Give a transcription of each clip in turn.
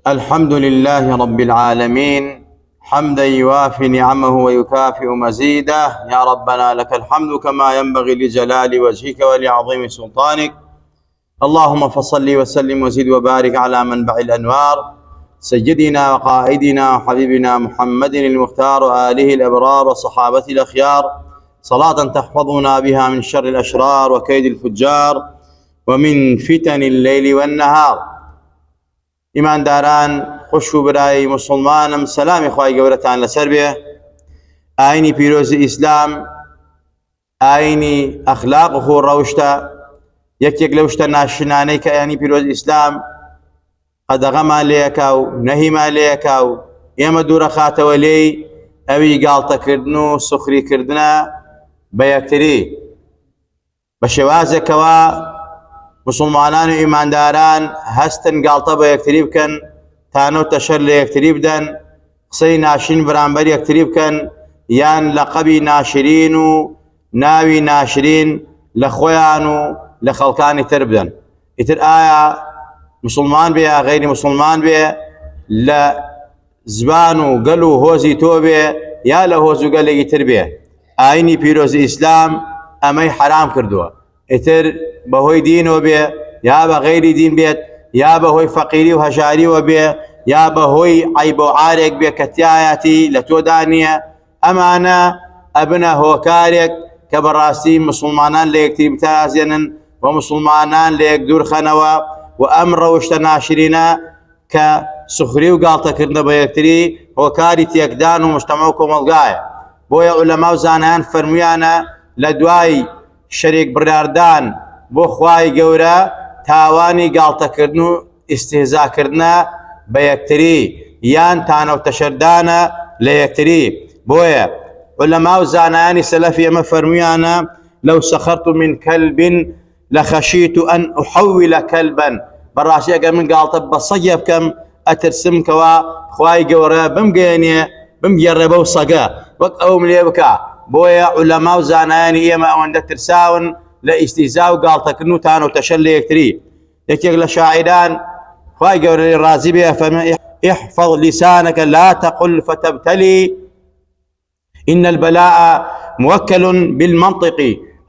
الحمد لله رب العالمين حمدا يوافي نعمه ويكافئ مزيده. يا ربنا لك الحمد كما ينبغي لجلال وجهك ولعظيم سلطانك. اللهم فصل وسلم وزد وبارك على منبع الأنوار سيدنا وقائدنا وحبيبنا محمد المختار وآله الأبرار وصحابته الأخيار، صلاة تحفظنا بها من شر الأشرار وكيد الفجار ومن فتن الليل والنهار. إيمان داران خوش برای مسلمانم، سلامی خواهی گورتان لسر بێ. ئاینی پیرۆزی ئیسلام ئاینی ئەخلاق و خۆڕەوشتە، یەکێک لەو شتە ناشنانەی کە ئاینی پیرۆزی ئیسلام قەدەغەمان لێیەکا و نەهیمان لێیەکا و ئێمە دوورەخاتەوە لێی ئەوی گاڵتەکردن و سوخریکردنە بە یەکتری بە شێوازێکەوە مسلمانان و ئیمانداران هەستن گاڵتە بە یەکتری بکەن، تانۆتە شەر لە یەکتری بدەن، قسەی ناشرین بەرامبەر یەکتری بکەن، یان لەقەبی ناشرین و ناوی ناشرین لە خۆیان و لە خەڵکانی تر بدەن. ئیتر ئایا مسلمان بێ یا غەیری مسلمان بێ، لە زبان و گەل و هۆزی تۆ بێ یا لە هۆز و گەلێکی تر بێ، ئاینی پیرۆزی ئیسلام ئەمەی حرام کردووە. ئیتر بەهۆی دینەوە بێ یا بە غەیری دین بێت، یا بەهۆی فەقیری و هەژاریەوە بێ، یا بەهۆی عیب و عارێک بێ کە تایەتی لە تۆدا نییە، ئەمانە ئەبنە هۆکارێک کە بەڕاستی مسلمانان لە یەکتری بتازێنن و مسلمانان لە یەک دوورخەنەوە و ئەم ڕەوشتە ناشرینە کە سوخری و گاڵتەکردنە بە یەکتری هۆکاری تێکدان و مجتەمە و کۆمەڵگایە. بۆیە عولەما و زانایان فەرموویانە لە دوای شەریک بڕاردان بۆ خوای گەورە تاوانی گاڵتەکردن و ئیستیهزاکردنە بە یەکتری یان تانەوتەشەردانە لە یەکتری. بۆیە عولەما و زانایانی سەلەفی ئەمە فەرموویانە لەو سەخەرت من کەلب لەخەشیت ئەن ئوحەویلە کەلبەن، بەڕاستی ئەگەر من گاڵتە بە سەگێ بکەم ئەترسم کەوا خوای گەورە بمگەێنێ بمگێڕێ بەو سەگە وەک ئەوم لێ بکە. بۆیە عولەما و زانایانی ئێمە ئەوەندە ترساون لە ئیستیزا و گاڵتەکردن و تانەوتەشەر لە یەکتری. یەکێک لە شاعران خوای گەورە ڕازی بێ فەرمێ احفظ لسانك لا تقل فتبتلي إن البلاء موكل بالمنطق.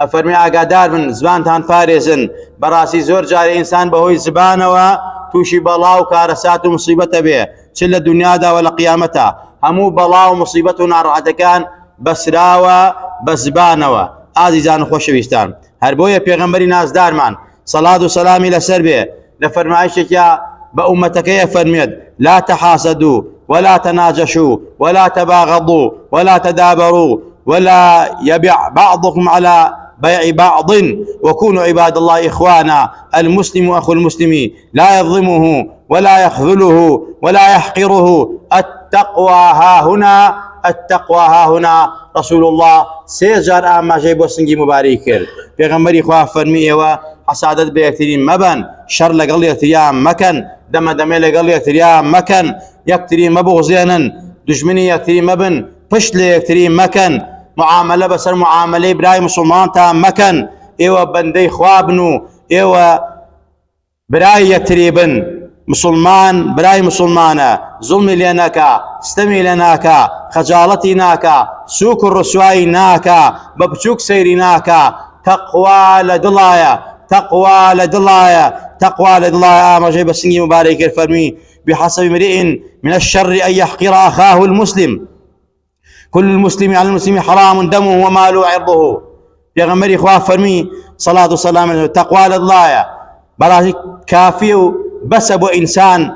ئەفەرمێ ئاگادار بن، زبانتان فارێزن، بەڕاستی زۆر جارێ ئینسان بەهۆی زبانەوە تووشی بەڵا و کارەسات و مصیبەتە بێ، چ لە دنیادا و لە قیامەتە. هەموو بەڵا و مصیبەت و ناڕەحەتەکان بەسراوە بە زبانەوە. ئازیزان و خۆشەویستان، هەر بۆیە پێغەمبەری نازدارمان سەڵات و سەلامی لەسەر بێ لە فەرمایشێکە بە ئومەتەکەی فەرمێت لا تحاسدوا ولا تناجشوا ولا تباغضوا ولا تدابروا ولا يبع بعضكم على بيع بعض وكونوا عباد الله إخوانا. المسلم أخو المسلم لا يظلمه ولا يخذله ولا يحقره. التقوى ها هنا، التقوى ها هنا. رسول الله سيجار أما جاي بوسنجي مبارك پیغمبری خواه فرمی و حسادت به یکتری مبن، شر لقل یکتریا مکن، دم دمه لقل یکتریا مکن، یکتری مبغزینن، دشمنی یکتری مبن، پشت لیکتری مکن، معامله بسر معامله برای مسلمان تا مکن. ایوه بنده خوابنو ایوه برای یکتری بن، مسلمان برای مسلمانه، ظلمی لیناکا، ستمی لیناکا، خجالتی ناکا، سوک و رسوائی ناکا، ببچوک سیری ناکا. تقوى لدلايا، تقوى لدلايا، تقوى لدلايا. آما جاي بسنجي مبارك الفرمي بحسب امرئ من الشر أن يحقر أخاه المسلم، كل المسلم على المسلم حرام دمه وماله وعرضه. يا غمري خواه فرمي صلاة والسلام تقوى لدلايا براسي كافي بس ابو انسان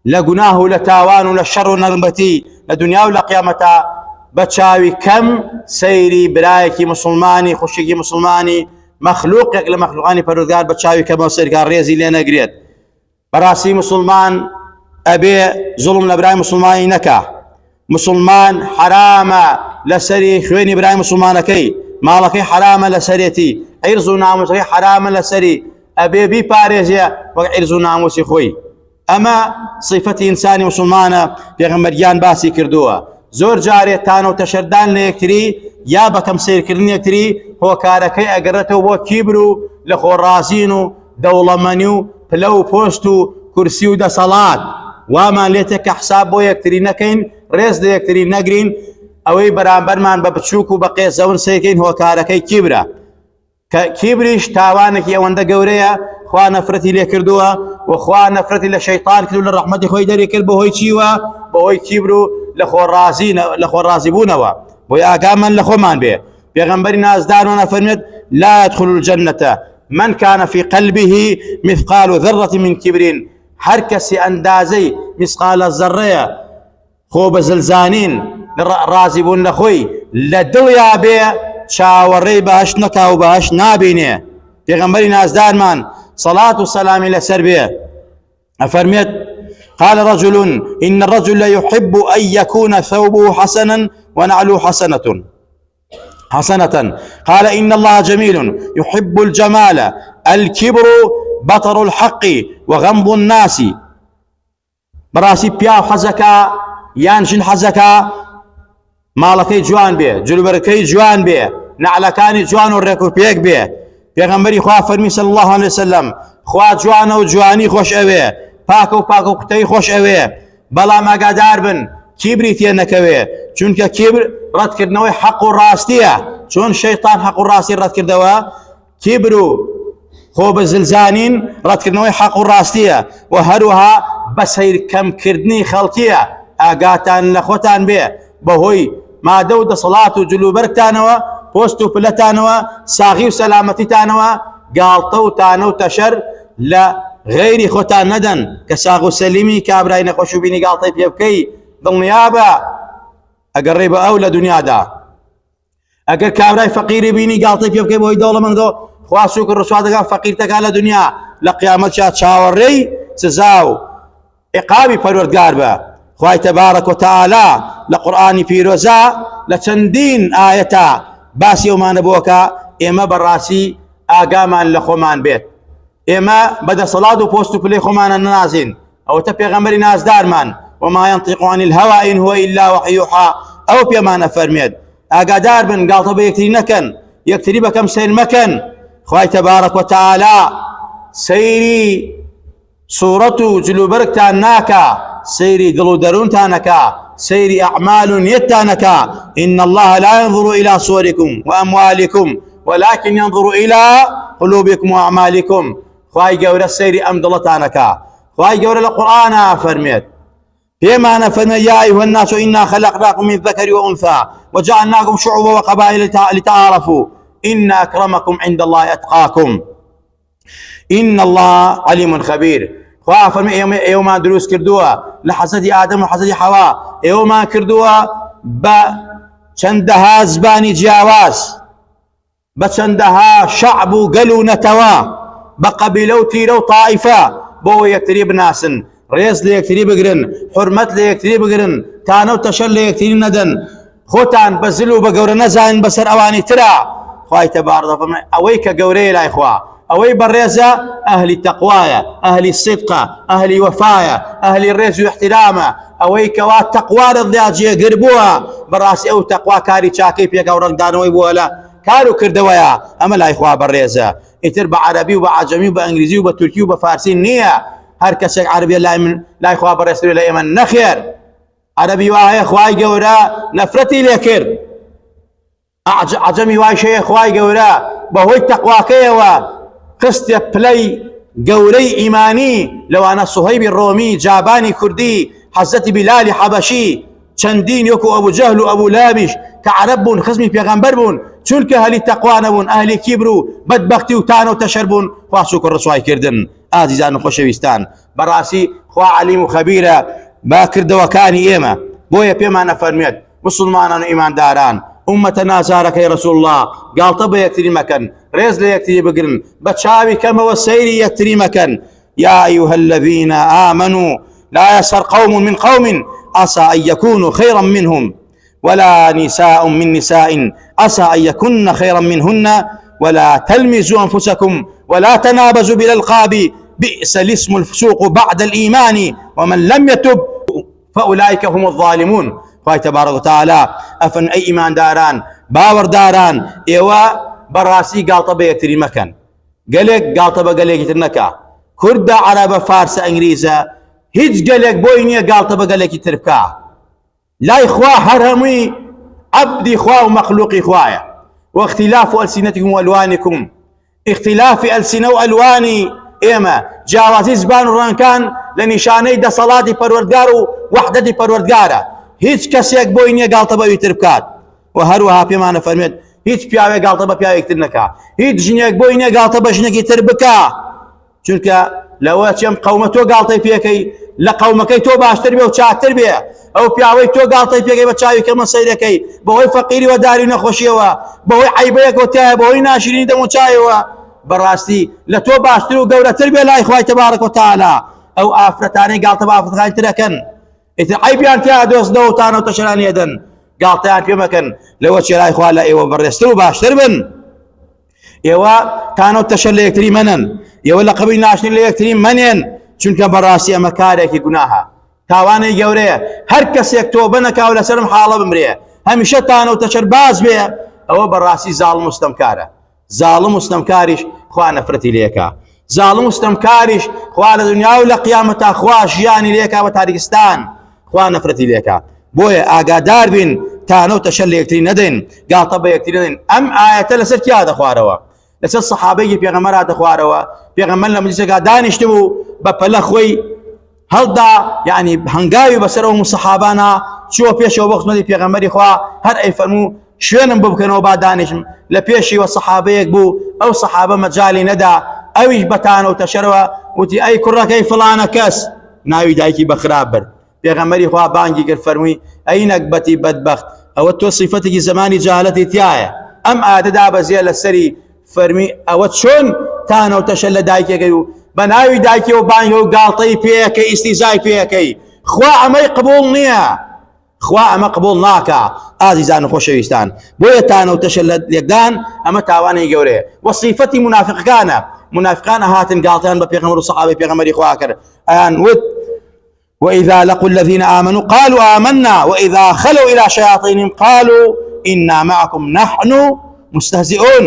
لقناه لتاوان وللشر ونغمتي لدنيا ولا قيامتا بتشاوي كم سيري برايكي مسلماني خشيكي مسلماني مخلوقك لمخلوقاني پروردگار بتشاوي كم سيركار ريزي لنا قريت براسي مسلمان ابي ظلم لبراي مسلماني نكا، مسلمان حرام لسري خويني براي مسلمانكي، مالكي حرام لسريتي، عرض ناموسكي حرام لسري ابي بي باريزيا وعرض ناموسي خوي. اما صفة انساني مسلمانه پیغمبریان باسی کردووە. زۆر جارێ تانەوتەشەردان لە یەکتری یا بەکەم سیرکردن یەکتری هۆکارەکەی ئەگەڕێتەوە بۆ کیبر و لە خۆڕازین و دەوڵەمەنی و پلە و پۆست و کورسی و دەسەڵات وامان لێتێک کە حساب بۆ یەکتری نەکەین ڕێز لە یەکتری نەگرین ئەوەی بەرامبەرمان بە بچووک و بە قێزەون سیرکەین هۆکارەکەی کیبرە کە کیبریش تاوانێکی ئەوەندە گەورەیە خوا نەفرەتی لێ کردووە و خوا نەفرەتی لە شەیطان کرد و لە ڕەحمەتی خۆی دەرێ کرد بەهۆی چیوە بەهۆی کیبر و لە خۆڕازیبوونەوە بۆی ئاگامان لە خۆمان بێ پێغەمبەری نازدارمان فەرمێت لا يدخل الجنة من كان في قلبه مثقال ذرة من كبر هەر کەسی ئەندازەی مثقال الذرەیە خۆ بە زلزانین ڕازی بوون لە خۆی لە دڵیا بێ چاوەڕێی بەهەشت نەکا و بەهەشت نابینێ پێغەمبەری نازدارمان صلاة و سلامی لەسەر بێ ئەفەرمێت قال رجل إن الرجل يحب أن يكون ثوبه حسنا ونعله حسنة قال إن الله جميل يحب الجمال الكبر بطر الحق وغمض الناس براسي بياو حزكا يانشن حزكا مالكي جوان بيه جلوبركي جوان بيه نعلكاني جوان وريكو بيك بيه پیغمبری خوا فرمی صلی الله علیه وسلم خوا جوان و جوانی خوش اوه پاک و قوتەی خوش اوه بەڵام ئاگادار بن کیبری تێ نەکەوێ چونکە کیبر ڕەتکردنەوەی حەق و ڕاستیە چۆن شەیطان حەق و ڕاستی ڕەتکردەوە کیبر و خۆ بە زلزانین ڕەتکردنەوەی حەق و ڕاستیە و هەروەها بە سەیرکەمکردنی خەڵکیە ئاگاتان لە خۆتان بێ بەهۆی مادە و دەسەڵات و جلوبەرگتانەوە پۆست و پلەتانەوە ساغی و سەلامەتیتانەوە گاڵتە و تانە و تەشەر لە غەیری خۆتان نەدەن کە ساغ و سەلیمی کابرای نەخۆش و بینی گاڵتەی پێ بکەی دڵنیابە ئەگەر ڕێ بە ئەو لە دنیادا ئەگەر کابرای فەقیری بینی گاڵتەی پێ بکەی بۆی دەوڵەمەندۆ خوا سووکر ڕسوا دەکات فەقیرتەکە لە دنیا لە قیامەتشا چاوەڕێی سزا و عقابی پەروەردگار بە خوای تەبارەک و تەعالا لە قورئانی پیرۆزە لە چەندین ئاەتە باسی ئەومانە بووەکە ئێمە بەڕاستی ئاگامان لە خۆمان بێت ئێمە بەدەسەڵات و پۆست و پلەی خۆمانە نەنازین ئەوەتە پێغەمبەری نازدارمان وما ينطق عن الهوى إن هو إلا وحي يوحى ئەو پێمانە فەرمێت ئاگادار بن گاڵتە بە یەکتری نەکەن یەکتری بەکەم سیر مەکەن خوای تەبارەک و تەعالا سەیری سوورەت و جلوبەرگتان ناکە سيري دلو درون تانكا سيري أعمال يتانكا إن الله لا ينظر إلى صوركم وأموالكم ولكن ينظر إلى قلوبكم وأعمالكم خواهي قورة سيري أمدلتانكا خواهي قورة القرآن فرميت فيما أنا فرمي يا أيها الناس إنا خلقناكم من ذكر وأنثى وجعلناكم شعوبا وقبائل لتعارفوا إن أكرمكم عند الله أتقاكم إن الله عليم خبير خوا فرمي ايوما دروس كردوها لحسد آدم وحسد حواء ايوما كردوها بچندها زباني جیاواز بچندها شعب وقلو نتوا بقبيلو تيرو طائفة بو يكتري بناسن ريز ليكتري بقرن حرمت ليكتري بقرن تانو تشل ليكتري ندن خوتان بزلو بقور نزاين بسر اواني ترى خواهي تبارد فرمي اويك قوري لا اخوة اوي بالريزة اهل التقوايا اهل الصدق اهل وفايا اهل الريز واحترامه اوي كوات تقوى الضياجيه قربوها براس او تقوى كاري شاكي بيك او رقدانوي بولا كارو كردويا اما لا اخوة بالريزة اتر بعربي وبعجمي وبانجليزي وبتركي وبفارسي نية هر كسك عربي لا اخوة بالريزة لا ايمن نخير عربي واهي اخواي قورا نفرتي ليكر عجمي واهي شيء اخواي قورا بهوي التقوى كيوا قست بلاي قوري إيماني لو أنا صهيب الرومي جاباني كردي حزتي بلال حبشي چندين يكو أبو جهل وأبو لابش كعرب خصمي بيغمبر چونك أهل التقوى نبون أهل كبرو بدبختي وتانو تشربون واسوك الرسواي كردن عزيزان خوشويستان براسي خوا عليم وخبيرة با كردوكاني إيما بويا بيما نفرميت مسلمان إيمان داران أمتنا زارك يا رسول الله قال طب يكتري مكان ريز لا يكتري بقرن بتشاوي كما والسيري يكتري مكان يا أيها الذين آمنوا لا يسخر قوم من قوم عسى أن يكونوا خيرا منهم ولا نساء من نساء عسى أن يكن خيرا منهن ولا تلمزوا أنفسكم ولا تنابزوا بالألقاب بئس الاسم الفسوق بعد الإيمان ومن لم يتب فأولئك هم الظالمون خواهي تبارك وتعالى أفن أي إيمان داران باور داران إيوا براسي قالطة بيكتري مكان قالك قالطة بقالك يترنكا كرد عرب فارس انجليزا هیچ گەلێک بۆی نییە گاڵتە بە گەلێکی تر بکە لای خوا هەر هەمووی عەبدی خوا و مەخلوقی خوایە واختلاف ألسنتكم وألوانكم اختلاف ألسنة وألواني إما جیاوازی زبان و ڕەنگەکان لە نیشانەی دەسەڵاتی پەروەردگار و وەحدەتی پەروەردگارە هیچ کەسێک بۆی نییە گاڵتە بەوی تر بکات و هەروەها پێمانە فەرمێت هیچ پیاوێک گاڵتە بە پیاوێکتر نەکا هیچ ژنێک بۆی نییە گاڵتە بە ژنێکی تر بکە چونکە لەوە چێم قەومە تۆ گاڵتەی پێکەی لە قەومەکەی تۆ باشتر بێ و چاکتر بێ ئەو پیاوەی تۆ گاڵتەی پێکەی بە چاوی کەمە سەیرەکەی بەهۆی فەقیری و داری نەخۆشیەوە بەهۆی عیبەیەکەوە تایە بەهۆی ناشرینی دەموچایەوە بەڕاستی لە تۆ باشتر و گەورەتر بێ لای خوای تەبارەک وتەعالا ئەو ئافرەتانەی گاڵتە بە ئافرەتەکانی ترەکەن ئیتر عیبیان تیا دۆستنەوە و تانە و تەشەران لێدەن گاڵتەیان پێ مەکەن لەوە چێ لای خوا لە ئێوە بەڕێزتر و باشتر بن ئێوە تانە و تەشەر لە یەکتری مەنن ئێوە لە قبی ناشرین لە یەکتری مەنێن چونکە بەڕاستی ئەمە کارێکی گوناهە تاوانەی گەورەیە هەر کەسێک تۆ بنەکا و لەسەرم حاڵە بمرێ هەمیشە تانە و تەشەر باز بێ ئەوە بەڕاستی زاڵم و ستەمکارە زاڵم و ستەمکاریش خوا نەفرەتی لێکا زاڵم و ستەمکاریش خوا لە دنیا و لە قیامەتا خوا ژیانی لێکا بە تاریکستان خوا نەفرەتی لێکا بۆیە ئاگادار بین تانە و تەشەر لە یەکتری نەدەین گاڵتە بە یەکتری نەدەین ئەم ئایەتە لەسەر کیا دەخوارەوە لەسەر سەحابەیەکی پێغەمبەر دەخوارەوە پێغەمبەر لە مجلیسێکا دانیشتبوو بە پەلە خۆی هەڵدا یعنی هەنگاوی بەسەر ئەو سەحابانە چووە پێشەوە بە خزمەتی پێغەمبەری خوا هەر ئەی فەرموو شوێنم بۆ بکەنەوە با دانیشم لە پێشیوە سەحابەیەک بوو ئەو سەحابە مەجالی نەدا ئەویش بەتانە و تەشەرەوە وتی ئەی کوڕەکەی فڵانە کەس ناوی دایکی بەخراب برد پێغەمبەری خوا بانگی کرد فەرمووی ئەی نەکبەتی بەدبەخت ئەوە تۆ سیفەتێکی زمانی جاهالەتی تایە ئەم ئادەدا بەزیە لەسەری فەرمی ئەوە چۆن تانە و تەشەر لە دایکەکەی و بە ناوی دایکی و بانگی و گاڵتەی پێەکەی ئیستیزای پێەکەی خوا ئەمەی قبوڵ نییە خوا ئەمە قبوڵ ناکا ئازیزان و خۆشەویستان بۆیە تانە و تەشەر لە یەکدان ئەمە تاوانی گەورەیە وەصیفەتی منافقەکانە منافقان هاتن گاڵتەیان بە پێغەمبەر و سەحابەی پێغەمبەری خوا کرد ئەیان وت وإذا لقوا الذين آمنوا قالوا آمنا وإذا خلوا إلى شياطينهم قالوا إنا معكم نحن مستهزئون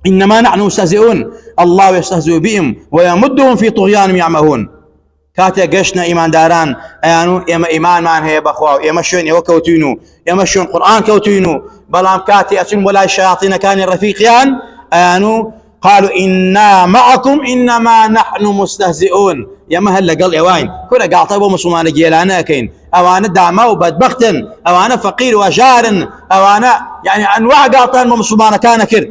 إنما نحن مستهزئون الله يستهزئ بهم ويمدهم في طغيانهم يعمهون كاتي قشنا إيمان داران أيانو إما إيمان مان هي بخواو إما شون يوكوتينو إما شون قرآن كوتينو بلام كاتي أتم ولا الشياطين كان الرفيقيان أيانو قالوا إنا معكم إنما نحن مستهزئون يا مهلا قال يوين كل قال طيب مسلمان جيلانا كين أوانا دعمة وبدبختن أوانا فقير وجار أوانا يعني أنواع قال مسلمان كان كر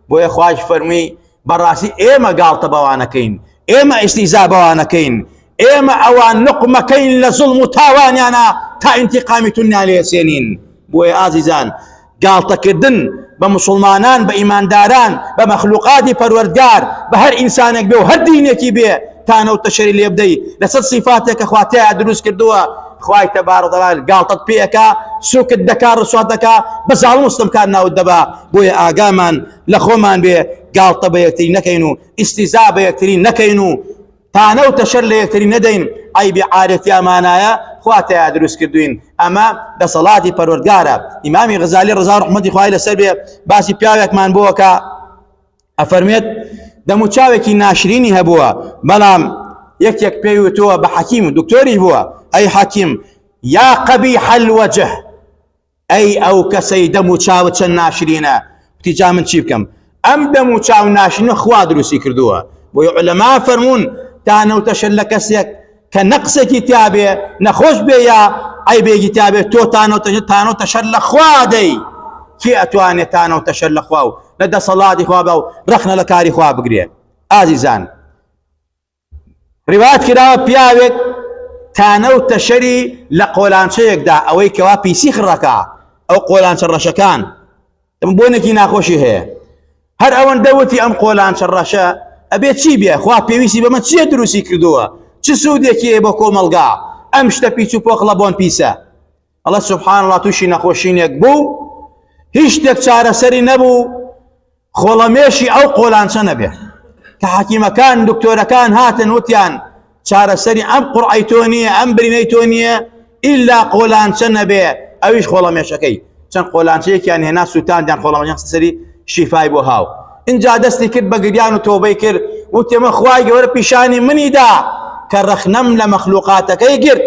بو إخواج فرمي براسي إما قال طبوانا كين إما استهزاء بوانا كين إما أوان نقمة كين لظلم تاواني أنا تا انتقامي تنيا لي سنين بو عزيزان قال تكردن بمسلمانان بإيمان داران بمخلوقات پروردگار بهر إنسانك بي وهر دينك بي تانا وتشري اللي يبدي لسد صفاتك أخواتي دروس كردوا خواهي تبارك وتعالى قالتك بيكا سوك الدكار رسواتك بس على المسلم كان والدبا بويا آقامان لخومان بي قالت بيكتري نكينو استزاء بيكتري نكينو تانا وتشر ليكتري ندين أي بعارف يا مانايا خواتي دروس كردوين أما بصلاتي پروردگارا إمامي غزالي رضا رحمتي خواهي لسربي باسي بياوك من بوكا أفرميت دموچاوكي ناشريني هبوا بلام يك بيوتوا بحكيم دكتوري هو أي حكيم يا قبيح الوجه أي أو كسي دموچاو چن ناشرينه بتيجا من شيبكم أم دموچاو ناشرين خوا دروسي كردوا وعلماء فرمون تانو تشلكسيك كنقص كتابه نخوش بيا أي بي كتابه تو تانو تشل خوا دي كي أتواني تانو تشل خواو لدى صلاة خواب رخنا لكاري خواب بقريه عزيزان روايات كده بياوك تانو تشري لقولان شيك دا اوي كوا بيسيخ الركع او قولان شرشكان تنبونك ناخوشي هي هر اون دوتي ام قولان شرشا ابيت شي بيا خوا بيويسي بما تشي دروسي كردوا تشي سوديكي بكو ملقا امشتا بيتو بوخلبون بيسا الله سبحان الله توشي ناخوشين يكبو هيش تكشار سري نبو خولميشي او قولان شنبه كحكيم كان دكتور كان هاتن وتيان شار سري ام قرأيتونية ام برينيتونية الا قولان شنبه اويش خولميشكي شن قولان شيك يعني هنا سوتان دان خولميش سري شفاي بو هاو ان جا دستي كد بقريان وتوبي كر وتيم خواي ور بيشاني مني دا كرخنم لمخلوقاتك قرد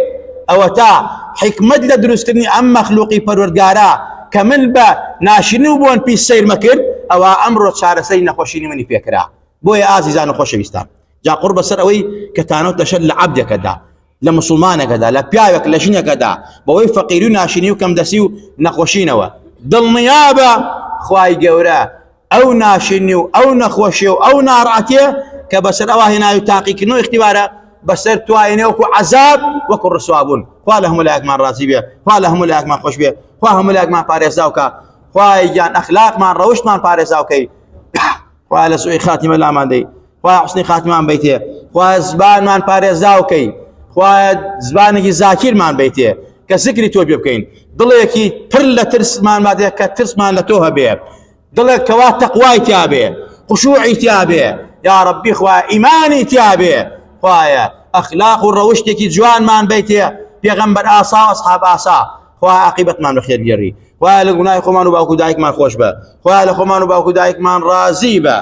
أو تا حكمة لدروستني أم مخلوقي پروردگارا كمن با ناشنو بون بي سير مكر أو أمر شارسي نخوشيني مني فكرا بوي عزيزان خوشويستان جا قرب سر اوي كتانو تشل لعبدك دا لمسلمانك دا لبياوك لشنك دا بوي فقيرو ناشنيو كم دسيو نخوشينوا دل نيابة خواي قورا او ناشنيو او نخوشيو او نارعتيه كبسر اواهنا يتاقيك نو اختباره بسر توايني وكو عذاب وكو رسوابون خوالهم لك ما راسي بيه خوالهم لك ما خوش بيه خوالهم لك ما باريزاوكا خواي جان اخلاق ما روش ما باريزاوكي خوال سوء خاتمه لا ما دي خواه حسنی خاتمان بیتیه خواه زبان من پارێزاوکەی خواه زبانێکی زاکیرمان بیتیه کە ذکری تۆ پێ بکەین دڵێکی پڕ لە ترسمان مادەیە کە ترسمان لە تۆ هەبێ دڵێک کەوا تەقوای تیا بێ خشوعی تیا بێ یا ربی خواه ئیمانی تیا بێ خوایە ئەخلاق و ڕەوشتێکی جوانمان بیتیه پێغەمبەر ئاسا و ئەسحاب ئاسا خواه عاقبەتمان بەخێر بگێڕی خواه لە گوناهی خۆمان و باوکو دایکمان خۆش بە خواه لە خۆمان و باوکو دایکمان ڕازی بە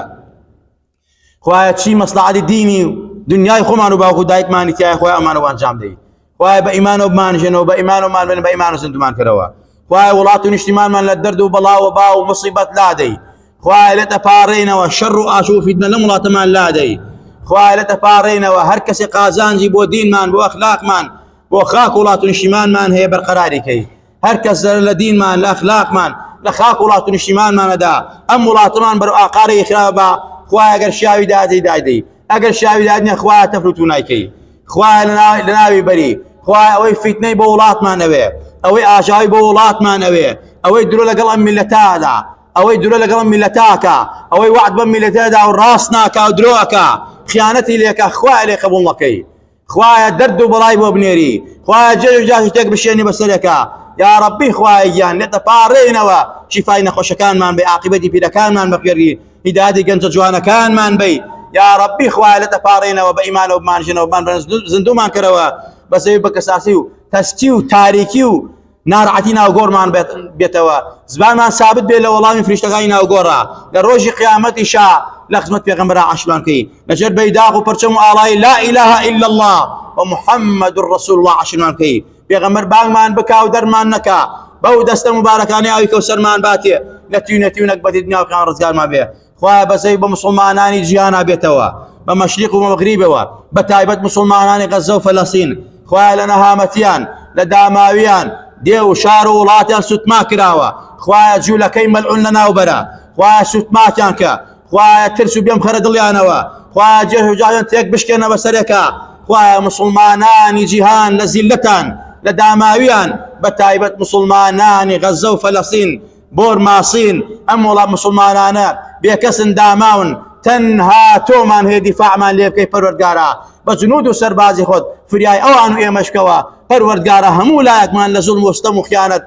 خواه چی مصلحتی دینی دنیای خۆمان و باوکو دایکمانی تایە خواه ئەمانە وانجام دەی خواه بە ئیمان و بمانژێنەوە بە ئیمان و مان بن بە ئیمان و زیندومان کەرەوە خواه وڵات و نیشتیمانمان لە دەرد و بەڵا و با و مصیبەت لادەی خواه لە دەپارڕێنەوە شەڕ و ئاش و فیتنە لە وڵاتەمان لادەی خواه لە دەپارڕێنەوە هەر کەسێک قازانجی بۆ دینمان بۆ ئەخلاقمان بۆ خاک وڵات و نیشتیمانمان هەیە بەرقەراری کەی هەر کەس لە دینمان لە ئەخلاقمان لە خاک وڵات و نیشتیمانمانەدا ئەم وڵاتمان بەرەو ئاقارەی خراپە خواه اگر شاوی دادی دادی اگر شاوی دادنی خواه تفلتو نایکی خواه لناوی بری خواه اوی فتنه با ولات ما نوی اوی آشاوی با ولات ما نوی اوی درو لقل ام ملتا دا اوی درو لقل ام ملتاکا اوی وعد بم ملتا دا و راسناکا و دروکا خیانتی لیکا خواه لی قبول لکی خواه درد و بلای بو بنیری خواه جل و جاهش تک بشینی بسرکا يا ربي خواهيان نتبارينا وشفاي نخوش كان من بي عاقبتي في كان من بقيري هدايتي كنت جوانا كان من بي يا ربي خواهي نتبارينا وبإيمان وبمانجنا وبمان زندو من كروا بس يبقى ساسيو تستيو تاريكيو نار عتينا وقور من بيتوا زبان من ثابت بي لو والله من فريشتغاينا وقورا لروج قيامتي شاء لخدمة بيغمبرا عشبان كي نجر بيداغ وبرچم آلاي لا إله إلا الله ومحمد رسول الله عشبان كي بيغمبر باغمان بكا ودرمان نكا بو دست مباركاني اوي كوسرمان باتي نتيو نكبتي دنيا وكان رزقان ما بيه خواه بسي بمسلماناني جيانا بيتوا بمشرق ومغربوا بتايبت مسلماناني غزة وفلسطين خواه لنا هامتيان لداماويان ديو شارو ولاتيان ستما كراوا خواه جولكي ملعون لنا وبرا خواه ستما كانكا خواه ترسو بيم خرد ليانوا خواه جيهو جاهن تيك بشكينا بسريكا خواه مسلماناني جيهان لزلتان لداماويان بتايبت مسلماناني غزة وفلسطين بور ماصين ام ولا مسلمانانا بيكسن داماون تنها تومان هي دفاع مان ليبكي پروردگارا بجنود سربازي خود فرياي اوانو ايمشكوا پروردگارا همو لايك مان لظلم وستم وخيانت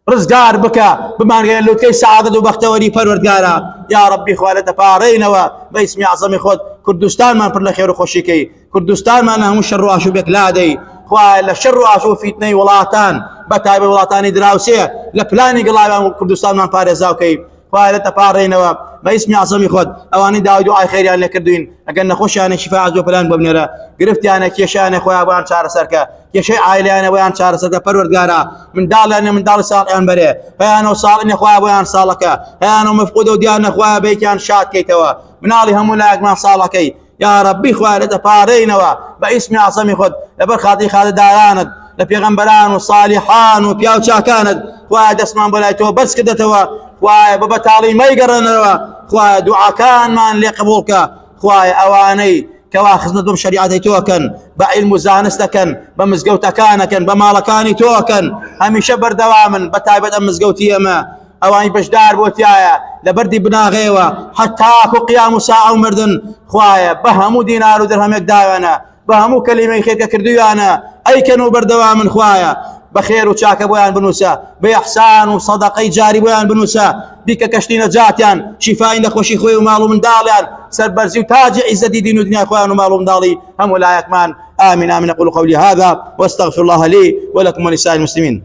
رزقار بكا بمان قال له كي سعادة وبختوري پروردگارا يا ربي خوالة بارينوا باسم اعظم خود كردستان مان پر لخير خوشيكي كردستان مان هم شر واشو بك لادي خواه الشر واشو فيتني ولاتان بتايب ولاتاني دراوسيه لبلاني قلابان كردستان مان باريزاوكي خواه لتبارينوا باسم اعظم خود اواني داوي دعاء خير يعني لكردوين اقلنا خوش انا شفاعة جو بلان ببنيرا قرفت انا كيشاني خواه ابوان شار سركا كيشي عائلي انا ابوان شار سركا پروردگارا من دال انا من دال صالح ان بري هيانو صالح خواه ابوان صالكا هيانو مفقودو ديانا خواه بيكان شات كيتوا منالي همو لايك ما صالكي يا ربي خواه لتبارينوا باسم اعظم خود لبرخاطي خالد داراند لبيغمبران وصالحان وبياو شاكاند خواه دسمان بلايتو بس كدتوا خواه ببتالي ما يقرنوا خواه دعا كان مان لي قبولك خواه اواني كوا خزنتهم شريعتي توكن بعلم زانستكن بمزقوتكانكن بمالكاني توكن هميشه بردوامن بتايبت مزقوتي ما اواني بشدار بوتيايا لبردي بنا غيوا حتى اكو قيام ساعه ومردن خواه بهمو دينار ودرهم يقداوانا بهمو كلمه خير كرديانا اي كانوا بردوامن خواه بخير وشاك بويان بنوسا بإحسان وصدقي جاري بويان بنوسا بك كشتي نجاتيان شفاء لخوشي خوي ومالو من داليان سربرزي وتاج عزة دين ودنيا خوان ومالو من دالي هم ولا يكمان آمين آمين أقول قولي هذا واستغفر الله لي ولكم ولسائر المسلمين.